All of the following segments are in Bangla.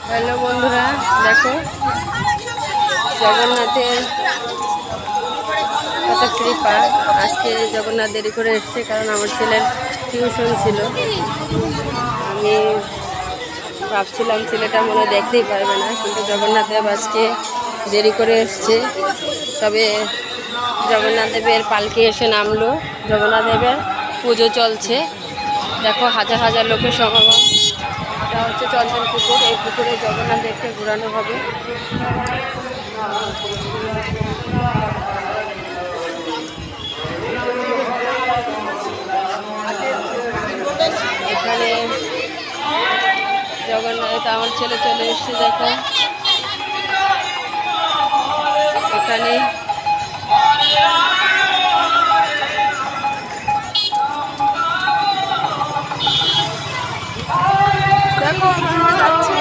হ্যালো বন্ধুরা, দেখো জগন্নাথের কত কৃপা। আজকে জগন্নাথ দেরি করে এসছে, কারণ আমার ছেলের টিউশন ছিল। আমি ভাবছিলাম ছেলেটা মনে হয় দেখতেই পারবে না, কিন্তু জগন্নাথ দেব আজকে দেরি করে এসছে। তবে জগন্নাথ দেবের পালকি এসে নামলো। জগন্নাথ দেবের পুজো চলছে, দেখো হাজার হাজার লোকের সমাগম। এটা হচ্ছে চন্দন পুকুর। এই পুকুরে জগন্নাথ দেবকে ঘোরানো হবে। এখানে জগন্নাথ, আমার ছেলে চলে এসছে, দেখো এখানে দেখো যাচ্ছে।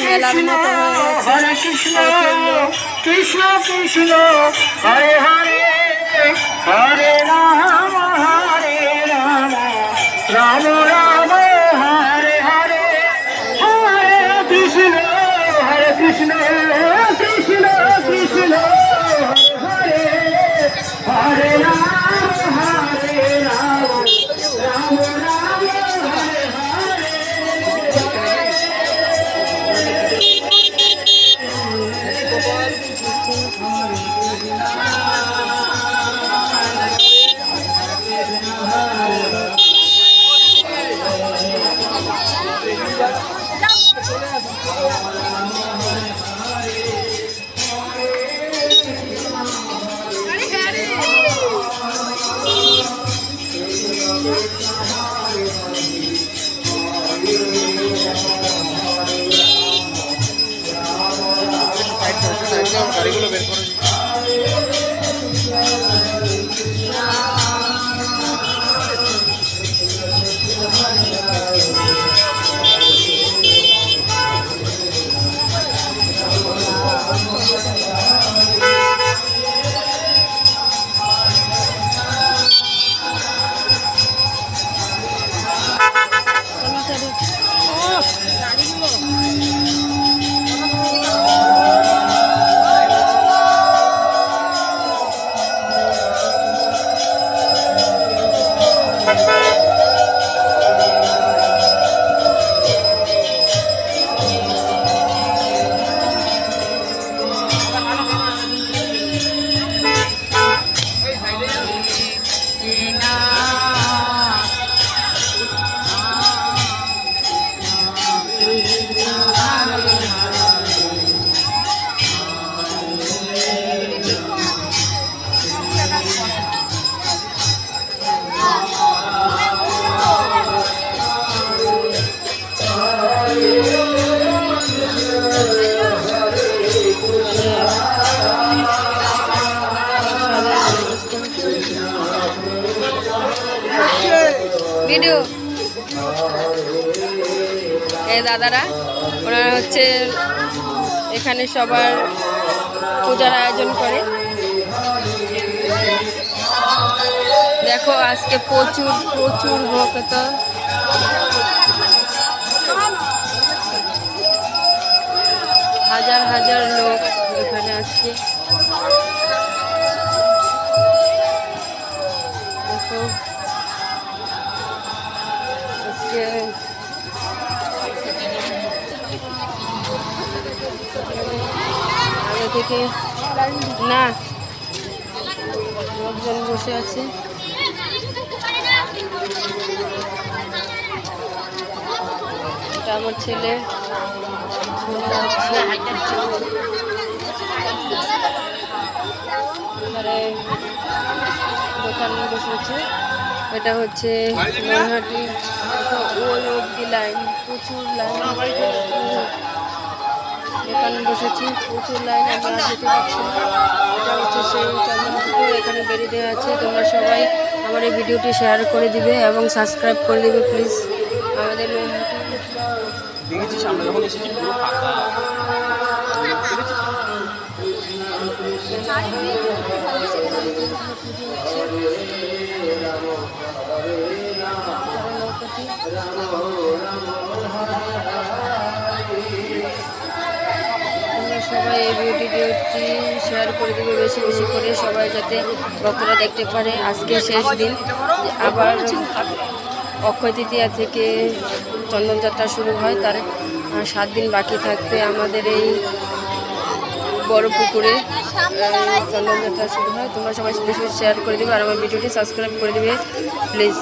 মেলার মতো হরে কৃষ্ণ কৃষ্ণ কৃষ্ণ হরে হরে হরে রাম রাম রাম হরে হরে হরে কৃষ্ণ কৃষ্ণ কৃষ্ণ হরে হরে রাম রাম রাম গাড়িগুলো বের করে ভিডিও। এই দাদারা, ওনারা হচ্ছে এখানে সবার পূজার আয়োজন করে। দেখো আজকে প্রচুর প্রচুর ভক্ত। হাজার হাজার লোক এখানে আজকে। দেখো আজকে আগে থেকে না লোকজন বসে আছে। এটা আমার ছেলে। ধারে দোকান বসেছে। এটা হচ্ছে নৈহাটি, ওই অব্দি লাইন, প্রচুর লাইন, দোকান বসেছে, প্রচুর লাইন, আমরা যেতে পারছি না। এটা হচ্ছে সেই চন্দ্রপুকুর, এখানে বেরিয়ে দেওয়া আছে। তোমরা সবাই আমার এই ভিডিওটি শেয়ার করে দিবে এবং সাবস্ক্রাইব করে দিবে প্লিজ। আমাদের নৈহাটি দেখেছি সামনে যখন এসেছি পুরো ফাঁকা। সবাই এই ভিডিওটি শেয়ার করে দেবে বেশি বেশি করে, সবাই যাতে ভক্তরা দেখতে পারে। আজকে শেষ দিন, আবার অক্ষয় তৃতীয়া থেকে চন্দনযাত্রা শুরু হয়, তার 7 দিন বাকি থাকতে আমাদের এই বড় পুকুরে চন্দনযাত্রা শুরু হয়। তোমরা সবাই বেশি বেশি শেয়ার করে দেবে আর আমার ভিডিওটি সাবস্ক্রাইব করে দেবে প্লিজ।